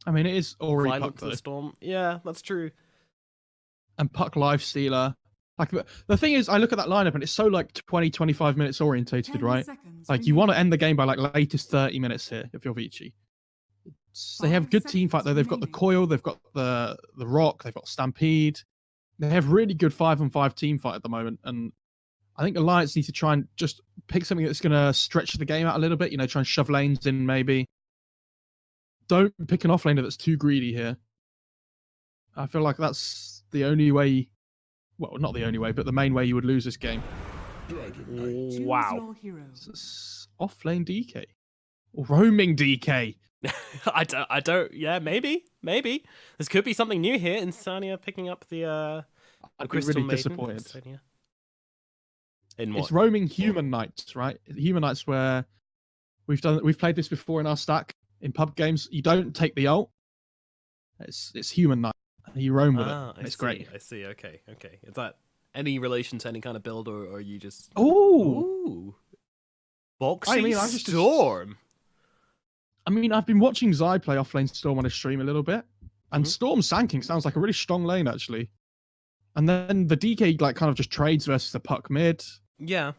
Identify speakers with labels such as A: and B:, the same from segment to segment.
A: I mean, it is already
B: Violent
A: Puck,
B: to the
A: though.
B: Storm. Yeah, that's true.
A: And Puck Lifestealer. Like, the thing is, I look at that lineup and it's so like 20, 25 minutes orientated, right? Like, you want to end the game by like latest 30 minutes here if you're Vici. They have good team fight though. They've got the Coil, they've got the Rock, they've got Stampede. They have really good 5-on-5 team fight at the moment, and I think Alliance need to try and just pick something that's going to stretch the game out a little bit. You know, try and shove lanes in maybe. Don't pick an offlaner that's too greedy here. I feel like that's the only way. Well, not the only way, but the main way you would lose this game.
B: Wow.
A: Offlane DK or roaming DK.
B: I don't. Yeah, maybe. This could be something new here. Insania picking up the
A: I'd be
B: Crystal
A: really
B: Maiden.
A: disappointed.
B: Insania. In what?
A: It's roaming Human Knights, right? Human Knights, where we've played this before in our stack in pub games. You don't take the ult. It's Human Knight. You roam with it. It's great.
B: I see. Okay. Is that any relation to any kind of build, or are you just?
A: Ooh.
B: Boxy Storm.
A: I mean, I've been watching Zai play offlane Storm on his stream a little bit, and Storm Sanking sounds like a really strong lane actually. And then the DK like kind of just trades versus the Puck mid.
B: Yeah.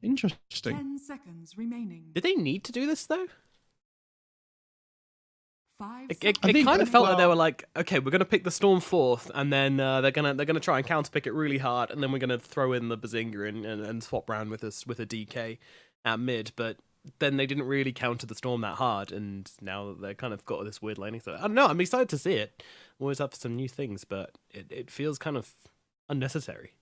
A: Interesting.
C: 10 seconds remaining.
B: Did they need to do this though?
C: 5
B: It kind of felt like they were like, okay, we're gonna pick the Storm fourth, and then they're gonna try and counterpick it really hard, and then we're gonna throw in the Bazinga and swap round with a DK at mid, but then they didn't really counter the Storm that hard, and now they're kind of got this weird laning. So I don't know. I'm excited to see it. I'm always up for some new things, but it feels kind of unnecessary.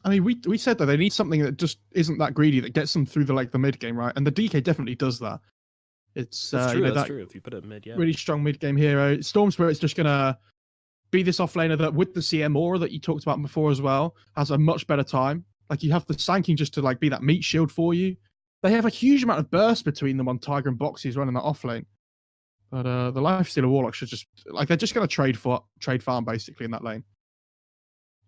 A: I mean, we said that they need something that just isn't that greedy, that gets them through the mid game, right? And the DK definitely does that. It's
B: that's true.
A: that's
B: true. If you put it mid, yeah,
A: really strong mid game hero. Storm Spirit's just gonna be this offlaner that, with the CM aura that you talked about before as well, has a much better time. Like, you have the Sanking just to like be that meat shield for you. They have a huge amount of burst between them on Tiger and Boxy's running that offlane. But the Lifestealer Warlock should just they're just gonna trade farm basically in that lane.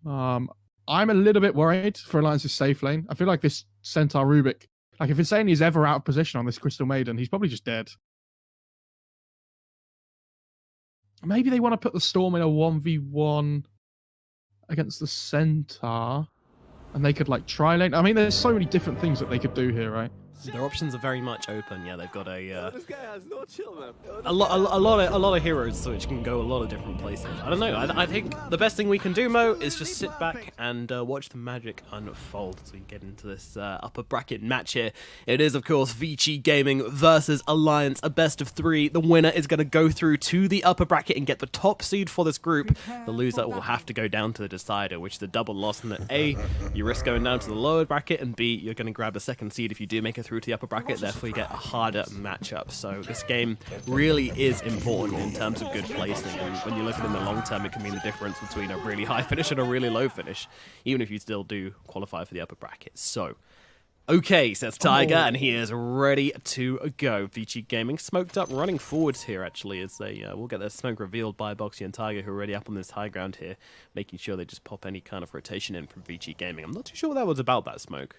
A: I'm a little bit worried for Alliance's safe lane. I feel like this Centaur Rubik, like if Insane is ever out of position on this Crystal Maiden, he's probably just dead. Maybe they want to put the Storm in a 1v1 against the Centaur, and they could like tri-lane. I mean, there's so many different things that they could do here, right?
B: Their options are very much open. Yeah, they've got a lot of heroes, so which can go a lot of different places. I don't know. I think the best thing we can do, Mo, is just sit back and watch the magic unfold as we get into this upper bracket match here. It is, of course, Vici Gaming versus Alliance, a best of 3. The winner is going to go through to the upper bracket and get the top seed for this group. The loser will have to go down to the decider, which is a double loss. And A, you risk going down to the lower bracket, and B, you're going to grab a second seed if you do make it through to the upper bracket, therefore you get a harder matchup. So this game really is important in terms of good placing, and when you look at it in the long term, it can mean the difference between a really high finish and a really low finish, even if you still do qualify for the upper bracket. So, okay, so that's Tiger, and he is ready to go. Vici Gaming smoked up, running forwards here actually, as they will get their smoke revealed by Boxy and Tiger, who are already up on this high ground here, making sure they just pop any kind of rotation in from Vici Gaming. I'm not too sure what that was about, that smoke.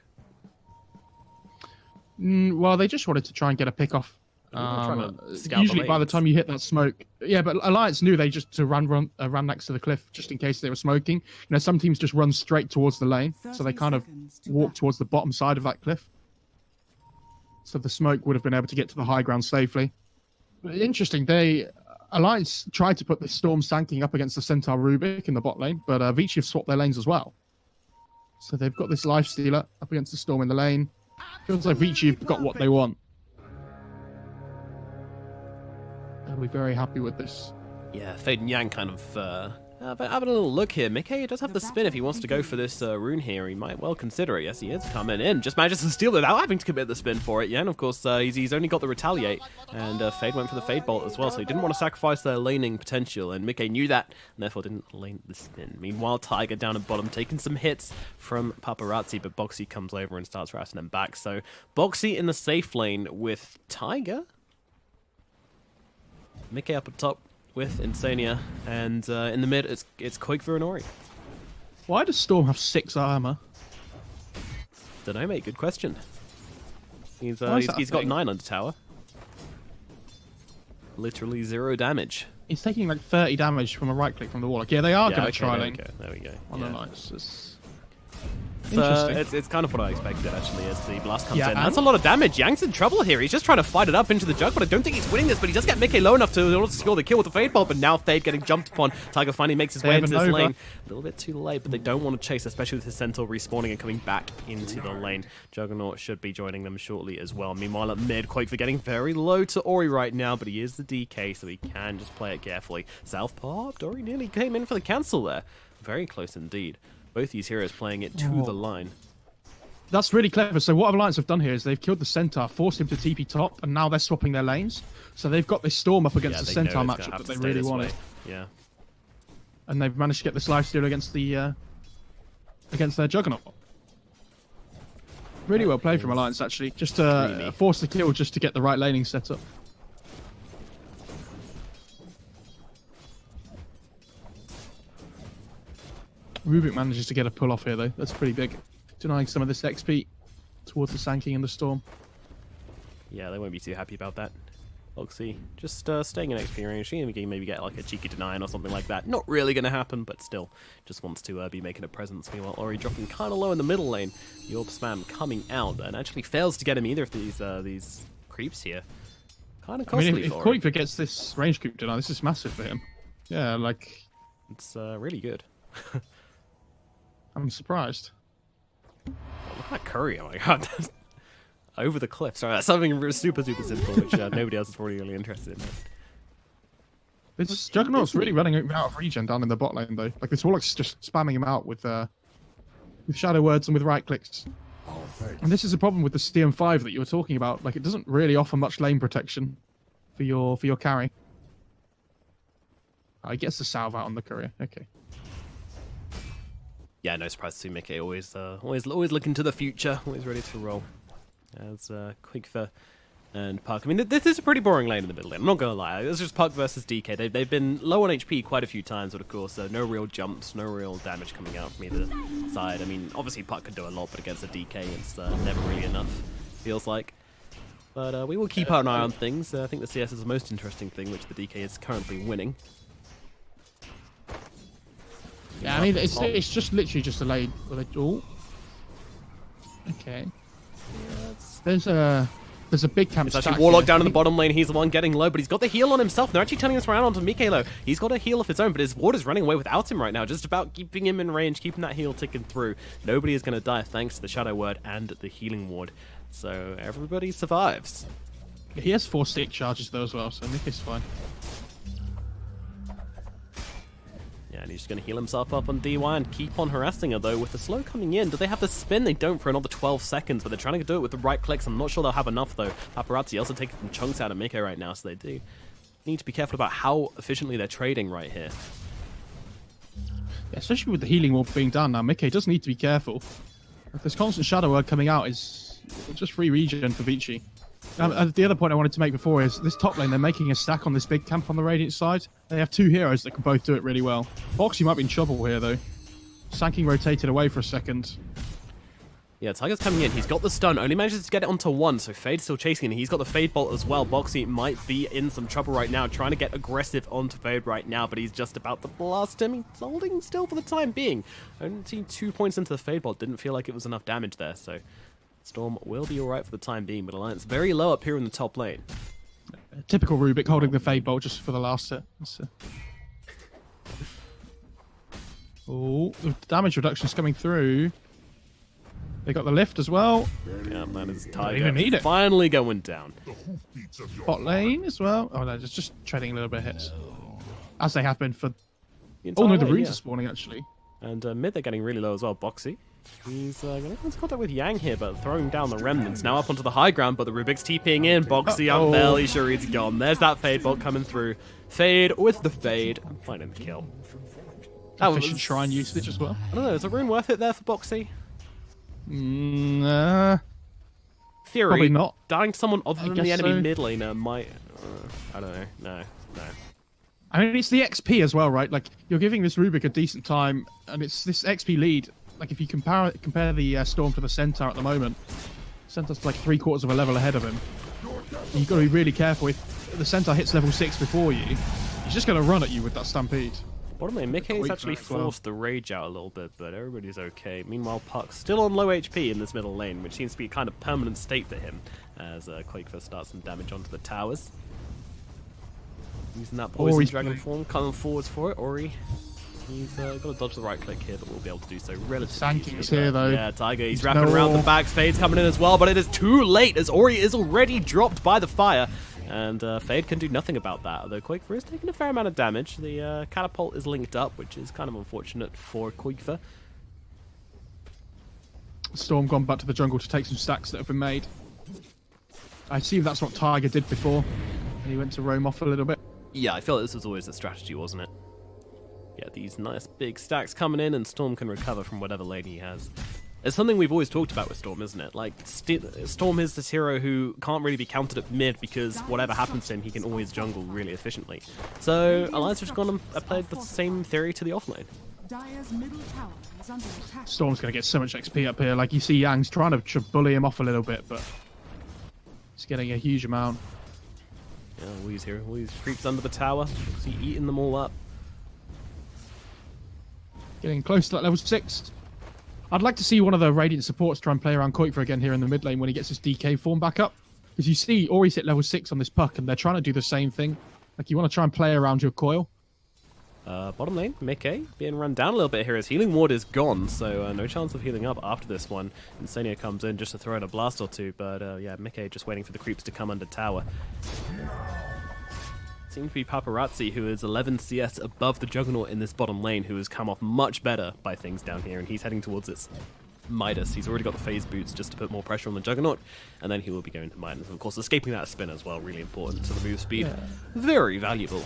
A: Well, they just wanted to try and get a pick off. Usually by the time you hit that smoke. Yeah, but Alliance knew they just to run next to the cliff just in case they were smoking. You know, some teams just run straight towards the lane, so they kind of walk towards the bottom side of that cliff. So the smoke would have been able to get to the high ground safely. But interesting, Alliance tried to put the Storm Sanking up against the Centaur Rubik in the bot lane, but Vici have swapped their lanes as well. So they've got this Lifestealer up against the Storm in the lane. Feels like Vici have got what they want. They'll be very happy with this.
B: Yeah, Fade and Yang kind of having a little look here. Mickey does have the spin if he wants to go for this rune here. He might well consider it. Yes, he is coming in. Just manages to steal it without having to commit the spin for it. Yeah, and of course, he's only got the Retaliate. And Fade went for the Fade Bolt as well, so he didn't want to sacrifice their laning potential. And Mickey knew that, and therefore didn't lane the spin. Meanwhile, Tiger down at bottom, taking some hits from Paparazzi, but Boxy comes over and starts harassing him back. So Boxy in the safe lane with Tiger. Mickey up at top with Insania, and in the mid, it's Quake Veronori.
A: Why does Storm have 6 armor?
B: Don't know, mate. Good question. He's got 9 under tower. Literally 0 damage.
A: He's taking like 30 damage from a right click from the wall. Like, yeah, they are going to try lane.
B: There we go.
A: On the nice.
B: It's kind of what I expected, actually, as the blast comes in. That's a lot of damage. Yang's in trouble here. He's just trying to fight it up into the jug, but I don't think he's winning this. But he does get Mickey low enough to score the kill with the Fade Bolt, but now Fade getting jumped upon. Tiger finally makes his way into this lane. A little bit too late, but they don't want to chase, especially with his Centaur respawning and coming back into the lane. Juggernaut should be joining them shortly as well. Meanwhile, at mid, Quake for getting very low to Ori right now, but he is the DK, so he can just play it carefully. South popped. Ori nearly came in for the cancel there. Very close indeed. Both these heroes playing it to the line.
A: That's really clever. So what Alliance have done here is they've killed the Centaur, forced him to TP top, and now they're swapping their lanes. So they've got this Storm up against the Centaur matchup that they really wanted.
B: Yeah.
A: And they've managed to get this lifesteal against the against their Juggernaut. Really well played from Alliance, actually. Just to force the kill just to get the right laning set up. Rubik manages to get a pull off here, though. That's pretty big. Denying some of this XP towards the Sand King and the Storm.
B: Yeah, they won't be too happy about that. Loxy just staying in XP range. He can maybe get like a cheeky deny or something like that. Not really going to happen, but still just wants to be making a presence. Meanwhile, Ori dropping kind of low in the middle lane. The Orb Spam coming out and actually fails to get him either of these creeps here. Kind of costly.
A: I mean, if Koiva gets this range creep deny, this is massive for him. Yeah, like...
B: It's really good.
A: I'm surprised.
B: Look at that curry, oh my god. Over the cliff. Sorry, that's something super simple, which nobody else is probably really interested in.
A: This Juggernaut's really running him out of regen down in the bot lane, though. Like, this Warlock's just spamming him out with Shadow Words and with right clicks. And this is a problem with the CM5 that you were talking about. Like, it doesn't really offer much lane protection for your carry. Oh, he gets the salve out on the courier. Okay.
B: Yeah, no surprise to see Mickey always looking to the future, always ready to roll. As Quigfa and Puck. I mean, this is a pretty boring lane in the middle lane. I'm not gonna lie. It's just Puck versus DK. They've been low on HP quite a few times, but of course, no real jumps, no real damage coming out from either side. I mean, obviously Puck could do a lot, but against a DK, it's never really enough. Feels like. But we will keep an eye on things. I think the CS is the most interesting thing, which the DK is currently winning.
A: Yeah, I mean, it's just literally just a lane. Oh. Okay. There's a big camp.
B: It's actually Warlock down in the bottom lane. He's the one getting low, but he's got the heal on himself. They're actually turning this around onto Mikelo. He's got a heal of his own, but his ward is running away without him right now. Just about keeping him in range, keeping that heal ticking through. Nobody is going to die thanks to the Shadow Word and the healing ward. So everybody survives.
A: He has 4 stick charges though as well, so Mickey's fine.
B: Yeah, and he's just going to heal himself up on DY and keep on harassing her, though. With the slow coming in, do they have the spin? They don't for another 12 seconds, but they're trying to do it with the right clicks. I'm not sure they'll have enough, though. Paparazzi also taking some chunks out of Miko right now, so they do need to be careful about how efficiently they're trading right here.
A: Yeah, especially with the healing wall being done now, Mickey does need to be careful. If this constant Shadow Word coming out is just free regen for Vici. The other point I wanted to make before is this top lane, they're making a stack on this big camp on the Radiant side. They have 2 heroes that can both do it really well. Boxy might be in trouble here, though. Sand King rotated away for a second.
B: Yeah, Tiger's coming in. He's got the stun. Only manages to get it onto 1, so Fade's still chasing, and he's got the Fade Bolt as well. Boxy might be in some trouble right now, trying to get aggressive onto Fade right now, but he's just about to blast him. He's holding still for the time being. Only 2 points into the Fade Bolt. Didn't feel like it was enough damage there, so Storm will be alright for the time being, but Alliance very low up here in the top lane.
A: Typical Rubik holding the Fade Bolt just for the last hit. Oh, the damage reduction's coming through. They got the lift as well.
B: Yeah, that is Tiger
A: even need it.
B: Finally going down.
A: Bot lane as well. Oh no, just treading a little bit of hits. As they have been for... Oh no, the runes are spawning actually.
B: And mid they're getting really low as well. Boxy. He's going to come contact with Yang here, but throwing down the remnants. Now up onto the high ground, but the Rubik's TPing in. Boxy, I'm barely sure he's gone. There's that Fade Bolt coming through. Fade with the Fade. I'm finding the kill.
A: Efficient shrine usage as well.
B: I don't know, is a rune worth it there for Boxy? Theory.
A: Probably not.
B: Dying to someone other than the enemy mid laner might... I don't know. No.
A: I mean, it's the XP as well, right? Like, you're giving this Rubik a decent time, and it's this XP lead. Like, if you compare the Storm to the Centaur at the moment, Centaur's like 3/4 of a level ahead of him. You've got to be really careful. If the centaur hits level 6 before you, he's just going to run at you with that stampede.
B: Bottom lane, Mickey's actually forced the rage out a little bit, but everybody's okay. Meanwhile, Puck's still on low HP in this middle lane, which seems to be a kind of permanent state for him, as Quakefer starts some damage onto the towers. Using that poison dragon form, coming forwards for it. Ori, he's got to dodge the right click here, but we'll be able to do so relatively easily.
A: Sanking's here, though.
B: Yeah, Tiger, he's wrapping around the back. Fade's coming in as well, but it is too late, as Ori is already dropped by the fire. And Fade can do nothing about that, although Quakefer is taking a fair amount of damage. The catapult is linked up, which is kind of unfortunate for Quakefer.
A: Storm gone back to the jungle to take some stacks that have been made. I assume that's what Tiger did before, and he went to roam off a little bit.
B: Yeah, I feel like this was always the strategy, wasn't it? Yeah, these nice big stacks coming in, and Storm can recover from whatever lane he has. It's something we've always talked about with Storm, isn't it? Like, Storm is this hero who can't really be countered at mid because whatever happens to him, he can always jungle really efficiently. So, Alliance has gone and applied the same theory to the offlane.
A: Storm's going to get so much XP up here. Like, you see Yang's trying to bully him off a little bit, but he's getting a huge amount.
B: Yeah, Wee's here. Wee's creeps under the tower. He's eating them all up.
A: Getting close to that level 6. I'd like to see one of the Radiant supports try and play around Quakefer again here in the mid lane when he gets his DK form back up. Because you see Ori's hit level 6 on this puck, and they're trying to do the same thing. Like, you want to try and play around your coil.
B: Bottom lane, Mickey being run down a little bit here. His healing ward is gone, so no chance of healing up after this one. Insania comes in just to throw in a blast or two, but yeah, Mickey just waiting for the creeps to come under tower. Seems to be Paparazzi, who is 11 CS above the Juggernaut in this bottom lane, who has come off much better by things down here, and he's heading towards this Midas. He's already got the phase boots just to put more pressure on the Juggernaut, and then he will be going to Midas. Of course, escaping that spin as well, really important to the move speed. Yeah. Very valuable.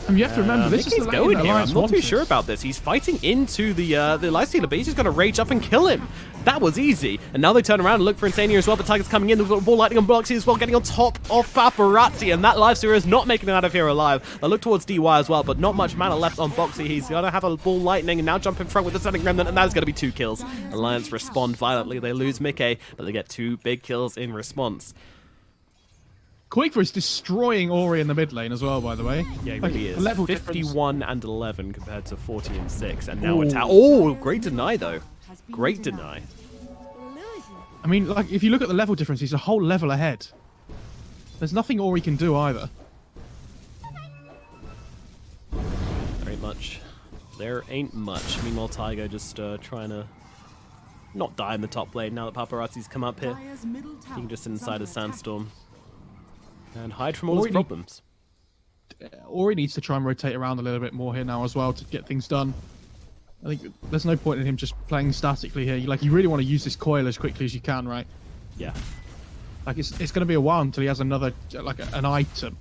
A: And you have to remember, this is the lane
B: going
A: that
B: here.
A: Alliance
B: I'm not too
A: wanted.
B: sure about this. He's fighting into the Lifestealer, but he's just going to rage up and kill him. That was easy. And now they turn around and look for Insania as well, but Tiger's coming in. They've got Ball Lightning on Boxy as well, getting on top of Paparazzi, and that Lifestealer is not making it out of here alive. They look towards DY as well, but not much mana left on Boxy. He's going to have a Ball Lightning and now jump in front with the Sonic Remnant, and that is going to be 2 kills. Alliance respond violently. They lose Mickey, but they get 2 big kills in response.
A: Quakefer is destroying Ori in the mid lane as well, by the way.
B: Yeah, he
A: like,
B: really is.
A: Level
B: 51 and 11 compared to 40 and 6, and now attack. Oh, great deny though. Great deny.
A: I mean, like, if you look at the level difference, he's a whole level ahead. There's nothing Ori can do either.
B: There ain't much. There ain't much. Meanwhile, Tiger just trying to not die in the top lane now that Paparazzi's come up here. He can just sit inside a sandstorm and hide from all his problems.
A: Ori needs to try and rotate around a little bit more here now as well to get things done. I think there's no point in him just playing statically here. Like, you really want to use this coil as quickly as you can, right?
B: Yeah.
A: Like, it's going to be a while until he has another, like, an item.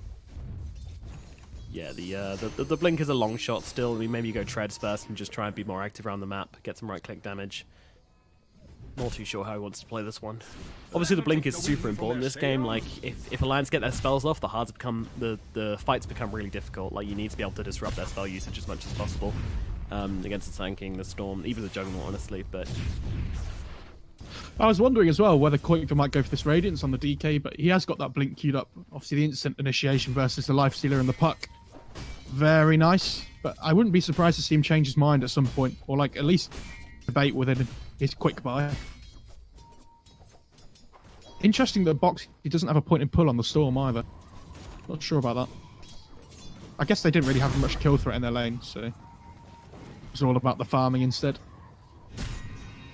B: Yeah, the blink is a long shot still. I mean, maybe you go treads first and just try and be more active around the map, get some right-click damage. Not too sure how he wants to play this one. Obviously, the blink is super important in this game. Like, if Alliance get their spells off, the fights become really difficult. Like, you need to be able to disrupt their spell usage as much as possible against the Sand King, the Storm, even the Juggernaut, honestly. But
A: I was wondering as well whether Quakefer might go for this Radiance on the DK, but he has got that blink queued up. Obviously, the instant initiation versus the Lifestealer and the Puck. Very nice, but I wouldn't be surprised to see him change his mind at some point, or like at least debate within his quick buy. Interesting that he doesn't have a point and pull on the Storm either. Not sure about that. I guess they didn't really have much kill threat in their lane, so it was all about the farming instead.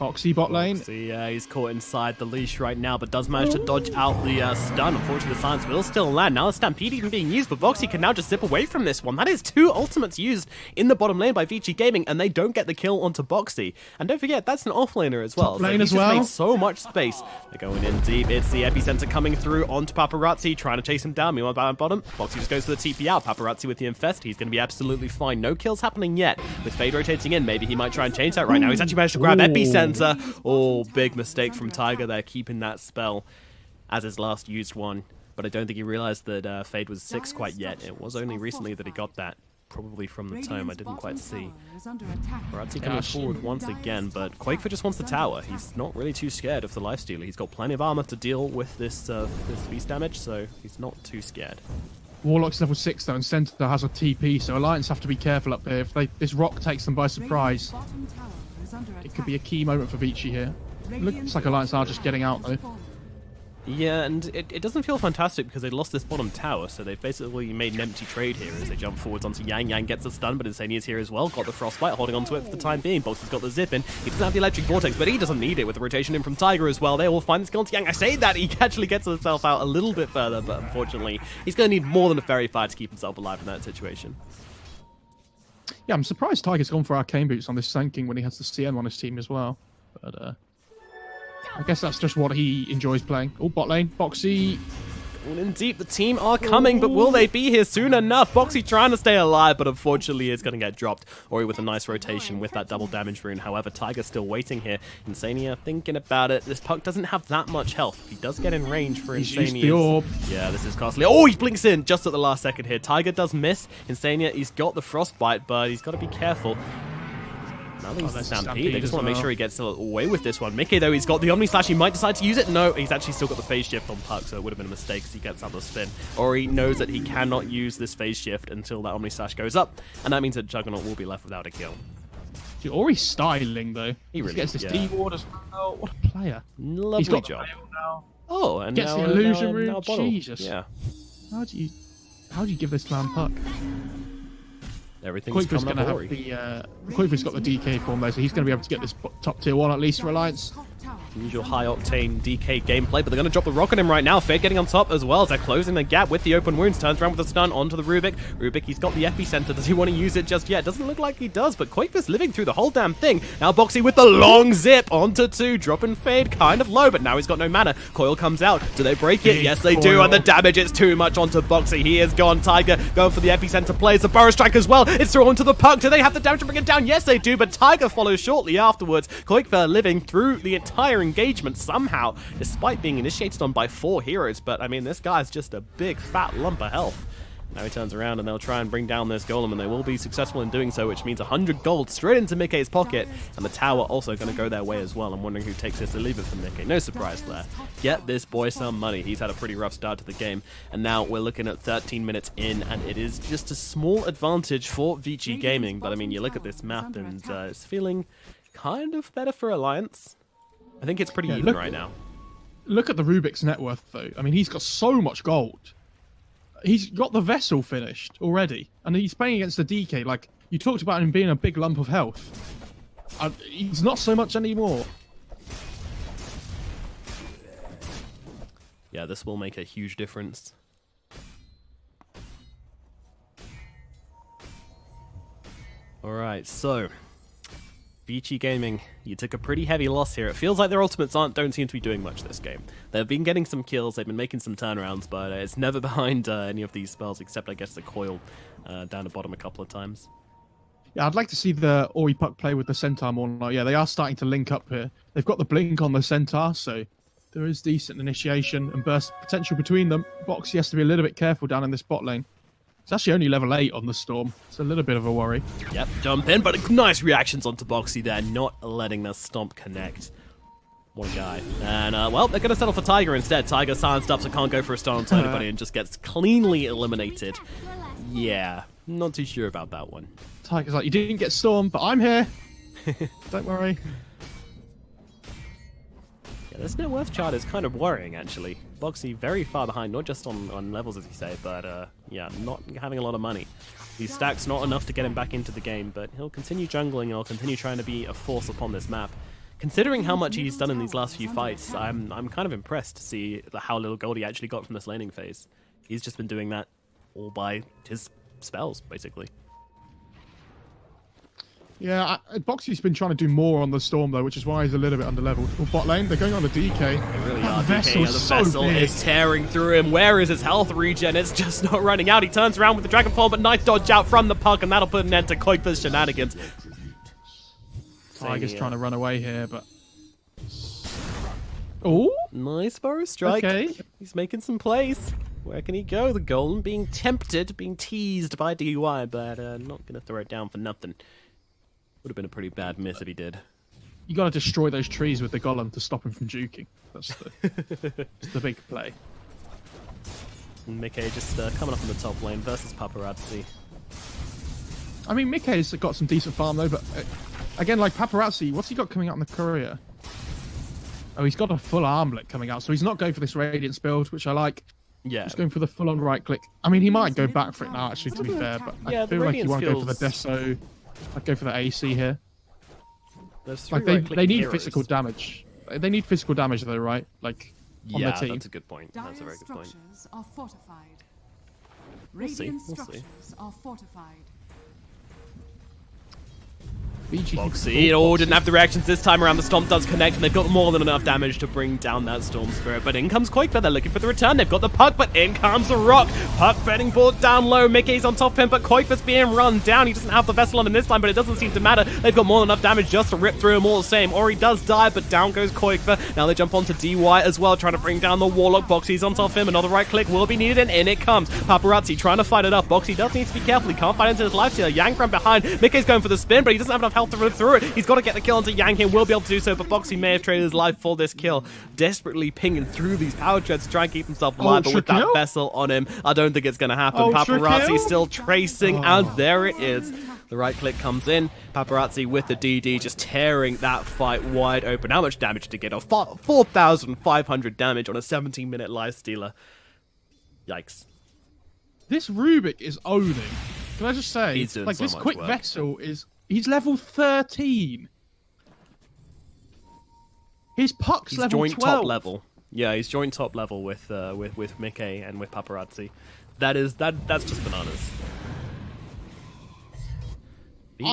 A: Boxy bot lane.
B: Yeah, he's caught inside the leash right now, but does manage to dodge out the stun. Unfortunately, the silence will still land. Now the Stampede even being used, but Boxy can now just zip away from this one. That is 2 ultimates used in the bottom lane by Vici Gaming, and they don't get the kill onto Boxy. And don't forget, that's an offlaner as well.
A: Top lane as well.
B: Just made so much space. They're going in deep. It's the Epicenter coming through onto Paparazzi, trying to chase him down. Meanwhile, bottom, Boxy just goes for the TP out. Paparazzi with the Infest. He's going to be absolutely fine. No kills happening yet. With Fade rotating in, maybe he might try and change that right now. He's actually managed to grab Epicenter. Oh, big mistake from Tiger there, keeping that spell as his last used one. But I don't think he realized that Fade was 6 quite yet. It was only recently that he got that, probably from the tome. I didn't quite see. Paparazzi coming forward once again, but Quakefer just wants the tower. He's not really too scared of the Lifestealer. He's got plenty of armor to deal with this beast damage, so he's not too scared.
A: Warlock's level 6 though, and Center has a TP, so Alliance have to be careful up here. If this rock takes them by surprise, it could be a key moment for Vici here. Looks like Alliance are just getting out though.
B: Yeah, and it doesn't feel fantastic because they lost this bottom tower, so they've basically made an empty trade here as they jump forwards onto Yang. Yang gets the stun, but Insania's here as well. Got the Frostbite, holding onto it for the time being. Boxy's got the zip in. He doesn't have the Electric Vortex, but he doesn't need it with the rotation in from Tiger as well. They all find this kill onto Yang. I say that, he actually gets himself out a little bit further, but unfortunately, he's going to need more than a Fairy Fire to keep himself alive in that situation.
A: Yeah, I'm surprised Tiger's gone for Arcane Boots on this Sun King when he has the CM on his team as well. But, I guess that's just what he enjoys playing. Oh, bot lane. Boxy.
B: Going in deep, the team are coming, but will they be here soon enough? Boxy trying to stay alive, but unfortunately is going to get dropped. Ori with a nice rotation with that double damage rune. However, Tiger's still waiting here. Insania thinking about it. This puck doesn't have that much health. He does get in range for Insania.
A: He's used the orb.
B: Yeah, this is costly. Oh, he blinks in just at the last second here. Tiger does miss. Insania, he's got the Frostbite, but he's got to be careful. Now that he's Stampede, they just want to make sure he gets away with this one. Mickey, though, he's got the Omni Slash. He might decide to use it. No, he's actually still got the Phase Shift on Puck, so it would have been a mistake as he gets out the spin. Or he knows that he cannot use this Phase Shift until that Omni Slash goes up, and that means that Juggernaut will be left without a kill.
A: Dude, Ori's styling, though.
B: He really
A: gets this D-Ward as well. What a player.
B: Lovely
A: he's got
B: job.
A: Now.
B: Oh, and
A: gets
B: now,
A: the illusion
B: now
A: rune. Jesus.
B: Yeah.
A: How do you give this man Puck?
B: Everything's coming up Ori.
A: Quiver's got the DK form though, so he's going to be able to get this top tier 1 at least for Alliance.
B: Usual high-octane DK gameplay, but they're going to drop the rock on him right now. Fade getting on top as well as they're closing the gap with the open wounds. Turns around with a stun onto the Rubik. Rubik, he's got the epicenter. Does he want to use it just yet? Doesn't look like he does, but Quake's living through the whole damn thing. Now Boxy with the long zip onto 2. Drop and fade, kind of low, but now he's got no mana. Coil comes out. Do they break it? Yes, they do, and the damage is too much onto Boxy. He is gone. Tiger going for the epicenter plays the Burrow Strike as well. It's thrown onto the puck. Do they have the damage to bring it down? Yes, they do, but Tiger follows shortly afterwards. Quakefair living through the entire engagement somehow, despite being initiated on by 4 heroes. But I mean, this guy's just a big fat lump of health. Now he turns around and they'll try and bring down this golem, and they will be successful in doing so, which means 100 gold straight into Mickey's pocket, and the tower also going to go their way as well. I'm wondering who takes this to leave it for Mickey. No surprise there. Get this boy some money. He's had a pretty rough start to the game, and now we're looking at 13 minutes in, and it is just a small advantage for Vici Gaming. But I mean, you look at this map, and it's feeling kind of better for Alliance. I think it's pretty even right now.
A: Look at the Rubik's net worth, though. I mean, he's got so much gold. He's got the vessel finished already, and he's playing against the DK. Like, you talked about him being a big lump of health. He's not so much anymore.
B: Yeah, this will make a huge difference. Alright, so Vici Gaming, you took a pretty heavy loss here. It feels like their ultimates don't seem to be doing much this game. They've been getting some kills, they've been making some turnarounds, but it's never behind any of these spells, except I guess the coil down the bottom a couple of times.
A: Yeah, I'd like to see the Ori Puck play with the Centaur more now. Yeah, they are starting to link up here. They've got the blink on the Centaur, so there is decent initiation and burst potential between them. Boxy has to be a little bit careful down in this bot lane. It's actually only level 8 on the Storm. It's a little bit of a worry.
B: Yep, jump in, but nice reactions onto Boxy there, not letting the Stomp connect. What a guy. And, well, they're going to settle for Tiger instead. Tiger silenced up, so can't go for a stun onto anybody and just gets cleanly eliminated. Yeah, not too sure about that one.
A: Tiger's like, you didn't get Storm, but I'm here. Don't worry.
B: Yeah, this net worth chart is kind of worrying, actually. Boxy very far behind, not just on levels, as you say, but, yeah, not having a lot of money. These stacks not enough to get him back into the game, but he'll continue jungling and he'll continue trying to be a force upon this map. Considering how much he's done in these last few fights, I'm kind of impressed to see how little gold he actually got from this laning phase. He's just been doing that all by his spells, basically.
A: Yeah, Boxy's been trying to do more on the Storm, though, which is why he's a little bit under-leveled. Well, bot lane, they're going on the DK.
B: They really are.
A: The
B: vessel is tearing through him. Where is his health regen? It's just not running out. He turns around with the Dragonfall, but nice dodge out from the puck, and that'll put an end to Koikva's shenanigans.
A: Tiger's trying to run away here, but... Oh!
B: Nice Burrow Strike.
A: Okay.
B: He's making some plays. Where can he go? The Golem being tempted, being teased by DUI, but not going to throw it down for nothing. Would have been a pretty bad miss if he did.
A: You got to destroy those trees with the Golem to stop him from juking. That's the big play.
B: And Mickey just coming up in the top lane versus Paparazzi.
A: I mean, Mickey's got some decent farm though, but again, like Paparazzi, what's he got coming out in the career? Oh, he's got a full armlet coming out, so he's not going for this Radiance build, which I like.
B: Yeah.
A: He's going for the full-on right-click. I mean, he might go back for it now, actually, to be fair, but I feel like you want to go for the Deso. I'd go for the AC here. Like, they need physical damage. They need physical damage, though, right? Like, on the team.
B: Yeah, that's a good point. That's a very good point.
C: Are fortified.
B: We'll see.
C: Radiant
B: We'll see.
C: structures are fortified.
B: Boxy, oh, didn't have the reactions this time around. The Stomp does connect, and they've got more than enough damage to bring down that Storm Spirit. But in comes Quake, but they're looking for the return. They've got the Puck, but in comes the Rock. Puck betting board down low. Mickey's on top of him, but Quake's being run down. He doesn't have the Vessel on him this time, but it doesn't seem to matter. They've got more than enough damage just to rip through him all the same. Ori does die, but down goes Quakefer. Now they jump onto DY as well, trying to bring down the Warlock. Boxy's on top of him. Another right click will be needed, and in it comes. Paparazzi trying to fight it up. Boxy does need to be careful. He can't fight into his life stealer. Yang from behind. Mickey's going for the spin, but he doesn't have enough health to rip through it. He's got to get the kill onto Yang here, will be able to do so, but Boxy may have traded his life for this kill. Desperately pinging through these power treads to try and keep himself alive, but with that Vessel on him, I don't think it's going to happen. Paparazzi still tracing, and there it is. The right click comes in. Paparazzi with the DD just tearing that fight wide open. How much damage to get off? 4,500 damage on a 17-minute life stealer. Yikes.
A: This Rubik is owning. Can I just say,
B: He's doing
A: like,
B: so
A: this
B: much
A: quick
B: work.
A: Vessel is... He's level 13. His Puck's
B: He's
A: level
B: joint
A: 12.
B: top level. Yeah, he's joint top level with Mickey and with Paparazzi. That's just bananas.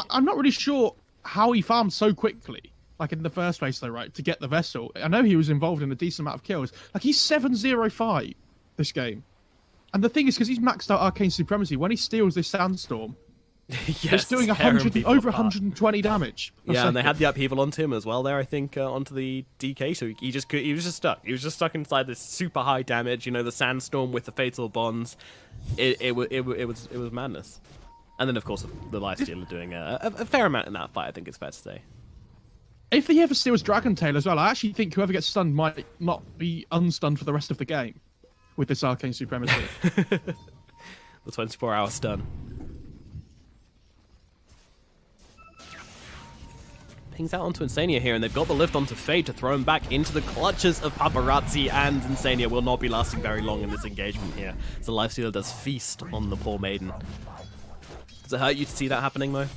A: I'm not really sure how he farmed so quickly, like in the first place though, right, to get the Vessel. I know he was involved in a decent amount of kills. Like, he's 7-0-5 this game. And the thing is, because he's maxed out Arcane Supremacy, when he steals this Sandstorm,
B: Yes,
A: it's doing over 120 damage.
B: Yeah, and they had the upheaval onto him as well there, I think, onto the DK, so he was just stuck. He was just stuck inside this super high damage, you know, the Sandstorm with the Fatal Bonds. It was madness. And then, of course, the Lifestealer doing a fair amount in that fight, I think it's fair to say.
A: If he ever steals Dragon Tail as well, I actually think whoever gets stunned might not be unstunned for the rest of the game with this Arcane Supremacy.
B: The 24-hour stun. Pings out onto Insania here, and they've got the lift onto Fade to throw him back into the clutches of Paparazzi, and Insania will not be lasting very long in this engagement here. So Lifestealer does feast on the poor maiden. Does it hurt you to see that happening, Mo?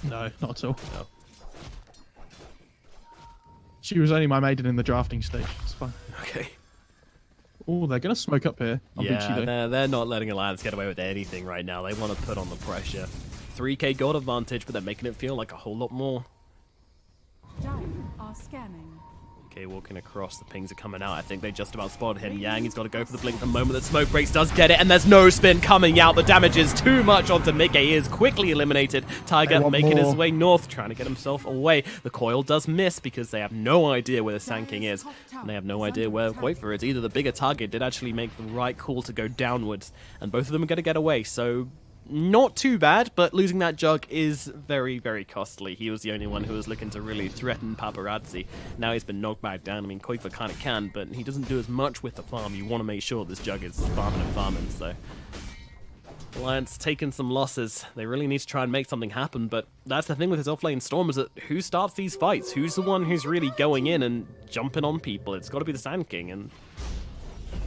A: No, not at all.
B: No.
A: She was only my maiden in the drafting stage. It's fine.
B: Okay.
A: Oh, they're going to smoke up here.
B: Yeah, they're not letting Alliance get away with anything right now. They want to put on the pressure. 3k gold advantage, but they're making it feel like a whole lot more.
C: Giant are scanning.
B: Okay, walking across, the pings are coming out. I think they just about spotted him. Yang, he's got to go for the blink the moment that Smoke Breaks does get it, and there's no spin coming out. The damage is too much onto Mickey. He is quickly eliminated. Tiger making his way north, trying to get himself away. The coil does miss because they have no idea where the Sand King is, and they have no idea where Quaker is. Either the bigger target did actually make the right call to go downwards, and both of them are going to get away, so... Not too bad, but losing that jug is very, very costly. He was the only one who was looking to really threaten Paparazzi. Now he's been knocked back down. I mean, Koifa kind of can, but he doesn't do as much with the farm. You want to make sure this jug is farming and farming, so... Alliance taking some losses. They really need to try and make something happen, but that's the thing with his offlane Storm, is that who starts these fights? Who's the one who's really going in and jumping on people? It's got to be the Sand King, and...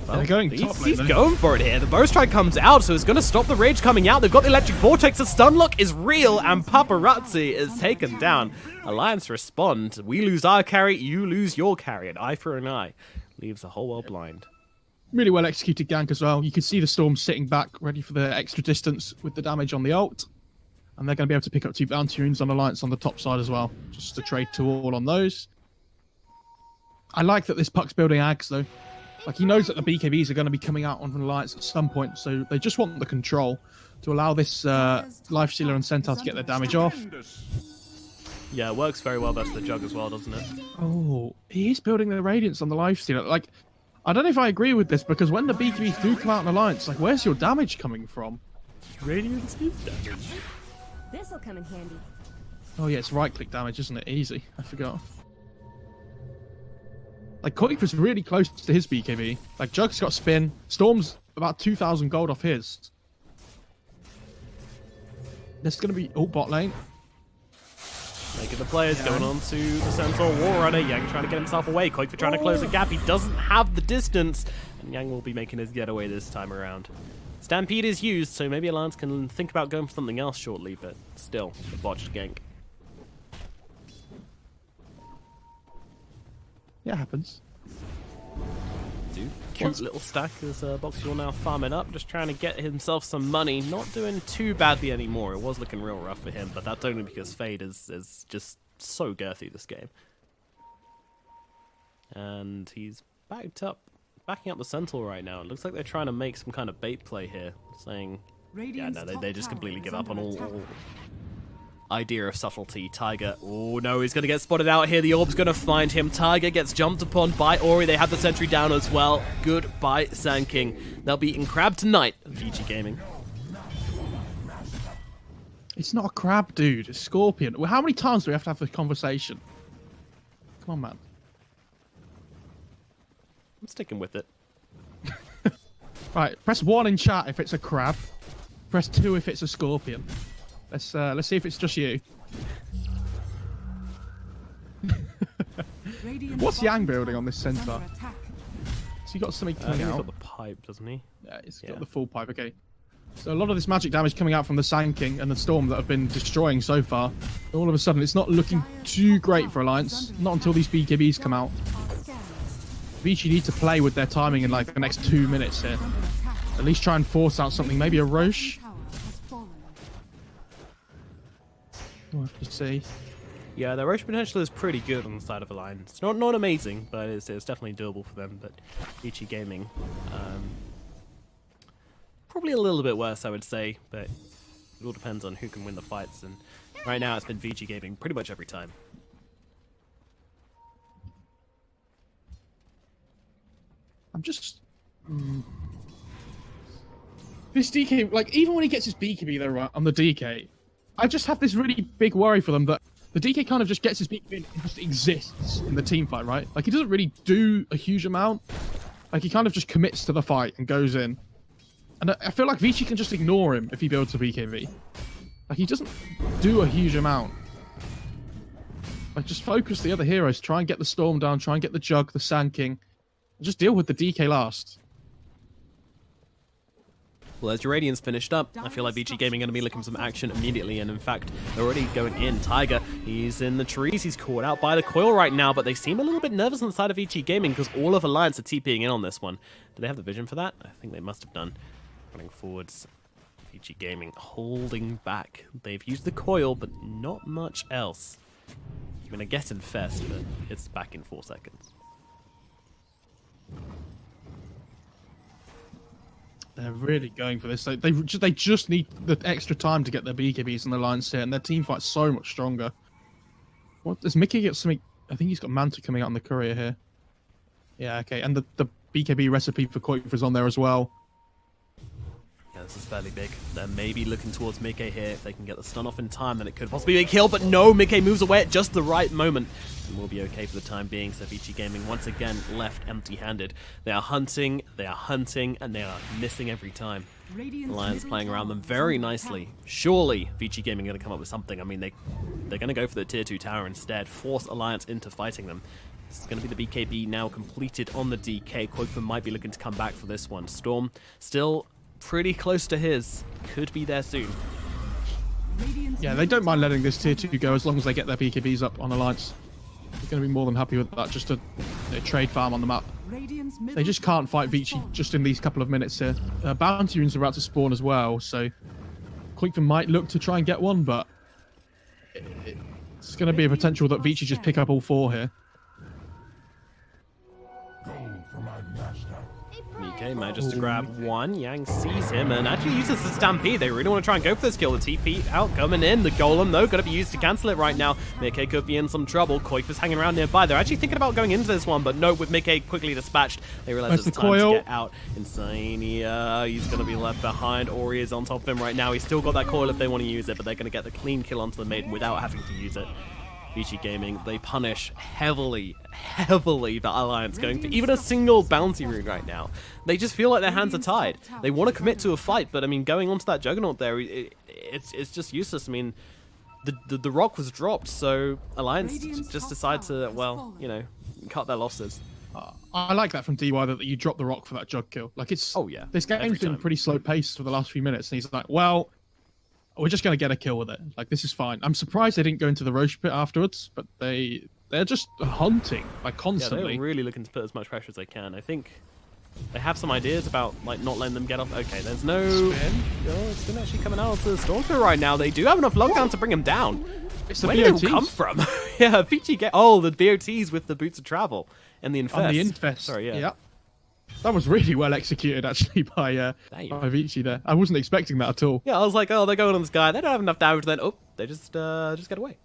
B: Well,
A: they're going top
B: he's going for it here. The bow strike comes out, so it's going to stop the rage coming out. They've got the electric vortex. The stun lock is real, and Paparazzi is taken down. Alliance respond. We lose our carry, you lose your carry. An eye for an eye. Leaves the whole world blind.
A: Really well executed gank as well. You can see the Storm sitting back, ready for the extra distance with the damage on the ult. And they're going to be able to pick up 2 bounty runes on Alliance on the top side as well. Just to trade 2 all on those. I like that this Puck's building Ags though. Like, he knows that the BKBs are going to be coming out on Alliance at some point, so they just want the control to allow this Lifestealer and Centaur to get their damage off.
B: Yeah, it works very well versus the Jug as well, doesn't it?
A: Oh, he is building the Radiance on the Lifestealer. Like, I don't know if I agree with this, because when the BKBs do come out in Alliance, like, where's your damage coming from?
B: Radiance is damage.
D: This'll come in handy.
A: Oh yeah, it's right-click damage, isn't it? Easy. I forgot. Like, Koik was really close to his BKB. Like, Jug's got spin. Storm's about 2,000 gold off his. There's going to be... Oh, bot lane.
B: Making the players going on to the Centaur War Runner. Yang trying to get himself away. Koik for trying to close the gap. He doesn't have the distance. And Yang will be making his getaway this time around. Stampede is used, so maybe Alliance can think about going for something else shortly, but still, a botched gank.
A: Yeah, it happens.
B: Dude, cute little stack as Boxall now farming up, just trying to get himself some money. Not doing too badly anymore. It was looking real rough for him, but that's only because Fade is just so girthy this game. And he's backing up the Centaur right now. It looks like they're trying to make some kind of bait play here, saying, yeah, no, they just completely give up on all idea of subtlety. Tiger, oh no, he's going to get spotted out here. The orb's going to find him. Tiger gets jumped upon by Ori. They have the sentry down as well. Goodbye, Sand King. They'll be in crab tonight at VG Gaming.
A: It's not a crab, dude. It's Scorpion. Well, how many times do we have to have this conversation? Come on, man.
B: I'm sticking with it.
A: Right, press 1 in chat if it's a crab. Press 2 if it's a scorpion. Let's see if it's just you. What's Yang building on this center? So he got something coming out.
B: He's got the pipe, doesn't he?
A: Yeah, he's got the full pipe. Okay. So a lot of this magic damage coming out from the Sand King and the Storm that have been destroying so far. All of a sudden, it's not looking too great for Alliance. Not until these BKBs come out. Vici need to play with their timing in like the next 2 minutes here. At least try and force out something. Maybe a Roche. We'll have to see.
B: Yeah, their Roche potential is pretty good on the side of Alliance. Not amazing, but it's definitely doable for them. But VG Gaming, probably a little bit worse, I would say. But it all depends on who can win the fights. And right now, it's been VG Gaming pretty much every time.
A: I'm just... This DK, like, even when he gets his BKB though, right, on the DK, I just have this really big worry for them that the DK kind of just gets his BKB and just exists in the team fight, right? Like, he doesn't really do a huge amount. Like, he kind of just commits to the fight and goes in. And I feel like Vici can just ignore him if he builds a BKB. Like, he doesn't do a huge amount. Like, just focus the other heroes, try and get the Storm down, try and get the Jug, the Sand King. Just deal with the DK last.
B: Well, as your Radiant's finished up, I feel like VG Gaming are going to be looking for some action immediately, and in fact, they're already going in. Tiger, he's in the trees, he's caught out by the coil right now, but they seem a little bit nervous on the side of VG Gaming because all of Alliance are TPing in on this one. Do they have the vision for that? I think they must have done. Running forwards, VG Gaming holding back. They've used the coil, but not much else. I'm going to guess Infest, but it's back in 4 seconds.
A: They're really going for this. They just need the extra time to get their BKBs and the Alliance here, and their team fight's so much stronger. What does Mickey get something? I think he's got Manta coming out on the courier here. Yeah, okay, and the BKB recipe for Koiv is on there as well.
B: Yeah, this is fairly big. They're maybe looking towards Mickey here. If they can get the stun off in time, then it could possibly be a kill, but no, Mickey moves away at just the right moment. And we'll be okay for the time being, so VG Gaming once again left empty-handed. They are hunting, and they are missing every time. Alliance playing around them very nicely. Surely VG Gaming are going to come up with something. I mean, they're going to go for the tier 2 tower instead, force Alliance into fighting them. This is going to be the BKB now completed on the DK. Koikman might be looking to come back for this one. Storm still pretty close to his. Could be there soon.
A: Yeah, they don't mind letting this tier 2 go as long as they get their BKBs up on Alliance. They're going to be more than happy with that, just a trade farm on the map. They just can't fight Vici just in these couple of minutes here. Bounty runes are about to spawn as well, so Koikman might look to try and get one, but it's going to be a potential that Vici just pick up all 4 here.
B: Mickey manages to grab one. Yang sees him and actually uses the Stampede. They really want to try and go for this kill. The TP out, coming in. The Golem, though, going to be used to cancel it right now. Mickey could be in some trouble. Koik is hanging around nearby. They're actually thinking about going into this one, but no, with Mickey quickly dispatched, they realize it's time to get out. Insania, he's going to be left behind. Ori is on top of him right now. He's still got that coil if they want to use it, but they're going to get the clean kill onto the Maiden without having to use it. VG Gaming, they punish heavily the Alliance going for even a single bounty rune right now. They just feel like their hands are tied. They want to commit to a fight, but I mean, going onto that Juggernaut there, it's just useless. I mean, the rock was dropped, so Alliance just decide to, well, you know, cut their losses.
A: I like that from DY that you drop the rock for that jug kill. Like it's,
B: oh yeah,
A: this game's been pretty slow paced for the last few minutes, and he's like, well, we're just gonna get a kill with it. Like this is fine. I'm surprised they didn't go into the Roche pit afterwards, but they're just hunting like constantly.
B: Yeah, they're really looking to put as much pressure as they can. I think they have some ideas about like not letting them get off. Okay, there's no spin. Oh, it's been actually coming out of the Stormcloak right now. They do have enough lockdown to bring him down. Where did it come from? Yeah, Peachy get the BOTs with the boots of travel and the infest.
A: The infest.
B: Sorry, yeah.
A: Yep. That was really well executed, actually, by Vici there. I wasn't expecting that at all.
B: Yeah, I was like, oh, they're going on this guy. They don't have enough damage. Then, oh, they just get away.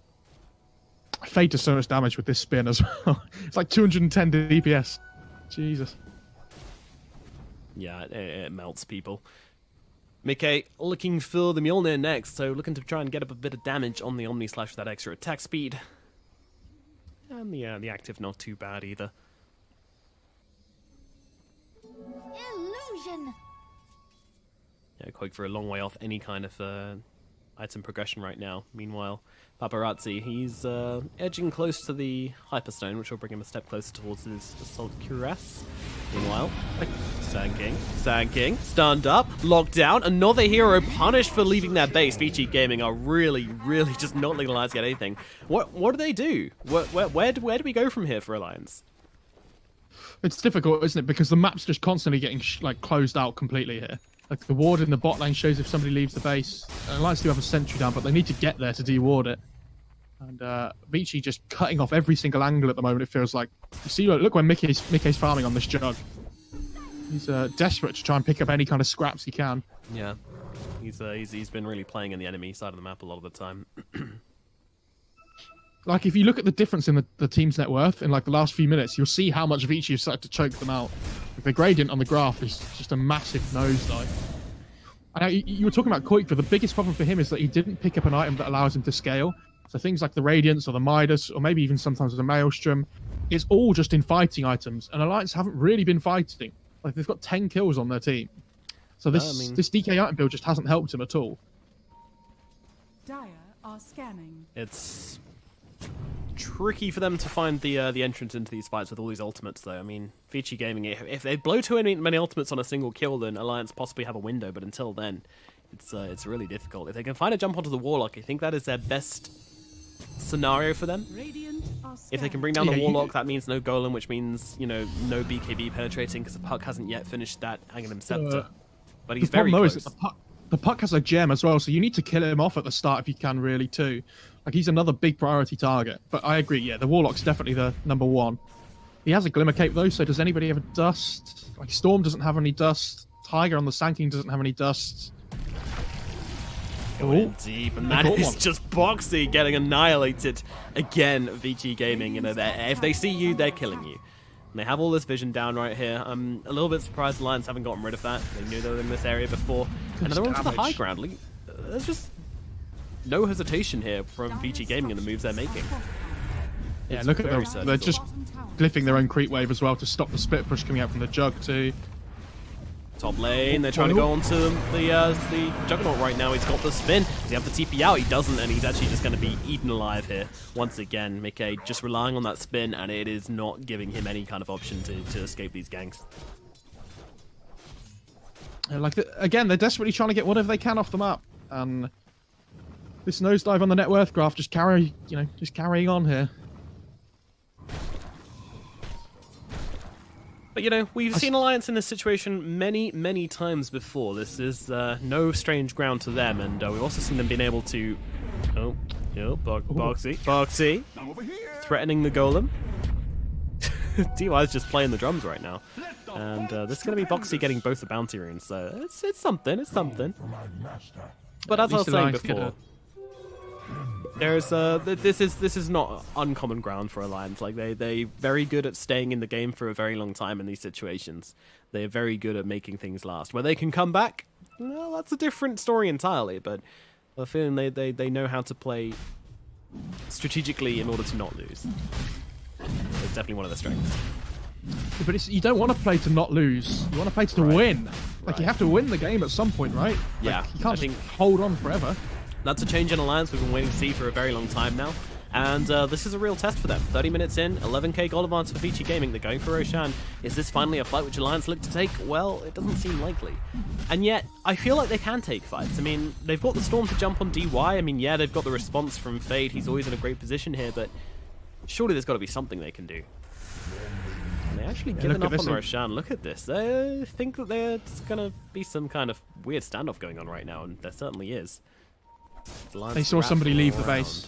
A: Fade does so much damage with this spin as well. It's like 210 DPS. Jesus.
B: Yeah, it melts people. Mickey looking for the Mjolnir next, so looking to try and get up a bit of damage on the Omni Slash with that extra attack speed. And the active not too bad either.
D: Illusion.
B: Yeah, Quake for a long way off any kind of item progression right now. Meanwhile, Paparazzi, he's edging close to the Hyperstone, which will bring him a step closer towards his Assault Cuirass. Meanwhile, Sand King, stunned up, locked down, another hero punished for leaving their base. Vici Gaming are really just not letting Alliance get anything. What do they do? Where do we go from here for Alliance?
A: It's difficult, isn't it? Because the map's just constantly getting closed out completely here. Like the ward in the bot lane shows if somebody leaves the base. Alliance do have a sentry down, but they need to get there to deward it. And Vici just cutting off every single angle at the moment. It feels like. You see, look where Mickey's farming on this jug. He's desperate to try and pick up any kind of scraps he can.
B: Yeah, he's been really playing in the enemy side of the map a lot of the time.
A: Like, if you look at the difference in the team's net worth in, like, the last few minutes, you'll see how much Vici has started to choke them out. Like, the gradient on the graph is just a massive nosedive. And you were talking about Koik, but the biggest problem for him is that he didn't pick up an item that allows him to scale. So things like the Radiance or the Midas, or maybe even sometimes the Maelstrom, it's all just in fighting items. And Alliance haven't really been fighting. Like, they've got 10 kills on their team. So this DK item build just hasn't helped him at all.
C: Dire are scanning.
B: It's tricky for them to find the entrance into these fights with all these ultimates, though. I mean, Vici Gaming, if they blow too many ultimates on a single kill, then Alliance possibly have a window. But until then, it's really difficult. If they can find a jump onto the Warlock, I think that is their best scenario for them. If they can bring down the Warlock, that means no Golem, which means, you know, no BKB penetrating, because the Puck hasn't yet finished that Aghanim Scepter. But he's very close.
A: Is that the Puck has a gem as well, so you need to kill him off at the start if you can, really, too. Like, he's another big priority target. But I agree, yeah, the Warlock's definitely the number one. He has a Glimmer Cape, though, so does anybody have a dust? Like, Storm doesn't have any dust. Tiger on the Sand King doesn't have any dust.
B: Going deep, and that is just Boxy getting annihilated again. Vici Gaming, you know, if they see you, they're killing you. And they have all this vision down right here. I'm a little bit surprised Alliance haven't gotten rid of that. They knew they were in this area before. And they're onto the high ground. There's just no hesitation here from Vici Gaming and the moves they're making.
A: Yeah, look at them. They're just glyphing their own creep wave as well to stop the split push coming out from the jug too.
B: Top lane, they're trying to go onto the Juggernaut right now. He's got the spin. Does he have the TP out? He doesn't, and he's actually just going to be eaten alive here. Once again, Mickey just relying on that spin, and it is not giving him any kind of option to escape these ganks.
A: Again, they're desperately trying to get whatever they can off the map, and this nosedive on the net worth graph just carrying on here.
B: But, you know, we've seen Alliance in this situation many times before. This is no strange ground to them, and we've also seen them being able to... Boxy. Threatening the Golem. DY's just playing the drums right now. And this is going to be Boxy getting both the bounty runes, so it's something. But as I was saying before... There's this is not uncommon ground for Alliance. Like they very good at staying in the game for a very long time in these situations. They're very good at making things last. Where they can come back, well, that's a different story entirely. But I'm feeling they know how to play strategically in order to not lose. It's definitely one of their strengths.
A: Yeah, but you don't want to play to not lose. You want to play to win. Like, you have to win the game at some point, right?
B: Yeah.
A: Like, you can't just hold on forever.
B: That's a change in alliance we've been waiting to see for a very long time now. And this is a real test for them. 30 minutes in, 11k gold advance for Vici Gaming. They're going for Roshan. Is this finally a fight which Alliance look to take? Well, it doesn't seem likely. And yet, I feel like they can take fights. I mean, they've got the Storm to jump on DY. I mean, yeah, they've got the response from Fade. He's always in a great position here, but surely there's got to be something they can do. And they actually given up on Roshan. Look at this. They think that there's going to be some kind of weird standoff going on right now, and there certainly is.
A: They saw somebody leave the base.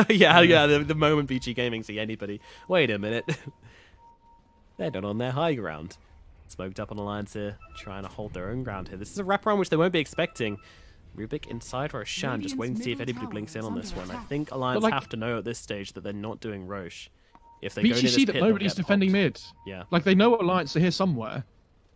B: yeah, the moment VG Gaming see anybody. Wait a minute. They're not on their high ground. Smoked up on Alliance here, trying to hold their own ground here. This is a wraparound which they won't be expecting. Rubik inside Roshan, just waiting to see if anybody blinks in on this one. I think Alliance have to know at this stage that they're not doing Roche. If they go near this
A: see
B: pit,
A: that nobody's defending mid.
B: Yeah.
A: Like, they know Alliance are here somewhere.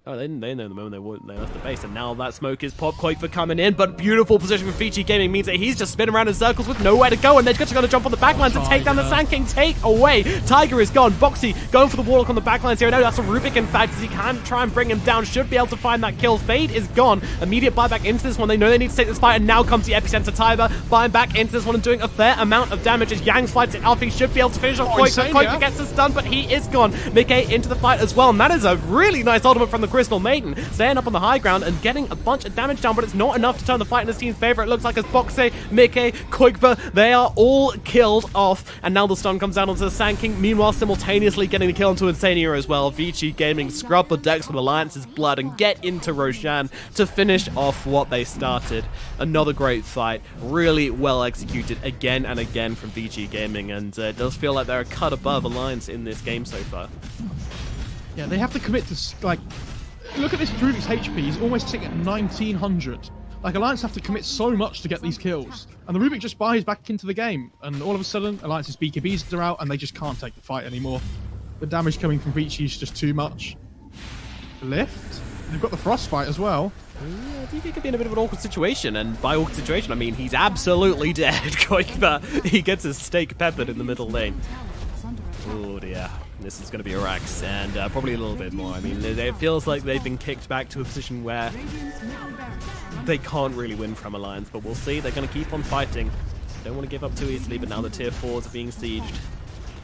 B: Oh, they know the moment they left the base, and now that smoke is popped. Koikva coming in, but beautiful position for Vici Gaming means that he's just spinning around in circles with nowhere to go, and they're just going to jump on the backlines to take down the Sand King. Take away. Tiger is gone. Boxy going for the Warlock on the backlines here. No, that's a Rubik, in fact, as he can try and bring him down. Should be able to find that kill. Fade is gone. Immediate buyback into this one. They know they need to take this fight, and now comes the Epicenter. Tiber buying back into this one and doing a fair amount of damage as Yang slides it up. He should be able to finish off Koikva. Koikva gets this done, but he is gone. Mickey into the fight as well, and that is a really nice ultimate from the Crystal Maiden. Staying up on the high ground and getting a bunch of damage down, but it's not enough to turn the fight in his team's favor. It looks like as Boxe, Mickey, Koikva, they are all killed off, and now the stun comes down onto the Sand King, meanwhile simultaneously getting the kill onto Insania as well. Vici Gaming scrub the decks with Alliance's blood and get into Roshan to finish off what they started. Another great fight, really well executed again and again from Vici Gaming, and it does feel like they're a cut above Alliance in this game so far.
A: Yeah, they have to commit to, like, look at this Rubik's HP, he's almost sitting at 1900. Like, Alliance have to commit so much to get these kills. And the Rubik just buys back into the game. And all of a sudden, Alliance's BKBs are out and they just can't take the fight anymore. The damage coming from Vici is just too much. Lift? They've got the Frostbite as well.
B: Yeah, I think it could be in a bit of an awkward situation, and by awkward situation, I mean he's absolutely dead. Koikva, he gets his steak peppered in the middle lane. Oh dear. This is going to be a Rax, and probably a little bit more. I mean, it feels like they've been kicked back to a position where they can't really win from Alliance, but we'll see. They're going to keep on fighting. Don't want to give up too easily, but now the tier 4s are being sieged.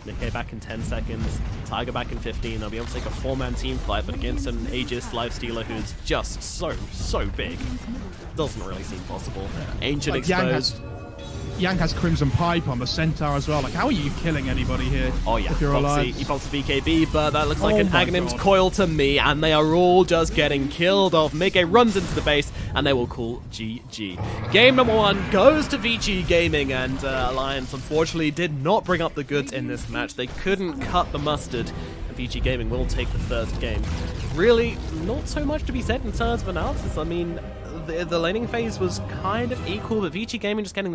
B: Nikkei back in 10 seconds, Tiger back in 15. They'll be able to take a 4-man team fight, but against an Aegis Lifestealer who's just so big. Doesn't really seem possible. Ancient exposed.
A: Yang has Crimson Pipe on the Centaur as well. Like, how are you killing anybody here?
B: Oh yeah,
A: if you're alive?
B: He pops the BKB, but that looks like an Aghanims coil to me, and they are all just getting killed off. Mickey runs into the base, and they will call GG. Game number 1 goes to Vici Gaming, and Alliance unfortunately did not bring up the goods in this match. They couldn't cut the mustard, and Vici Gaming will take the first game. Really, not so much to be said in terms of analysis. I mean, the laning phase was kind of equal, but Vici Gaming just getting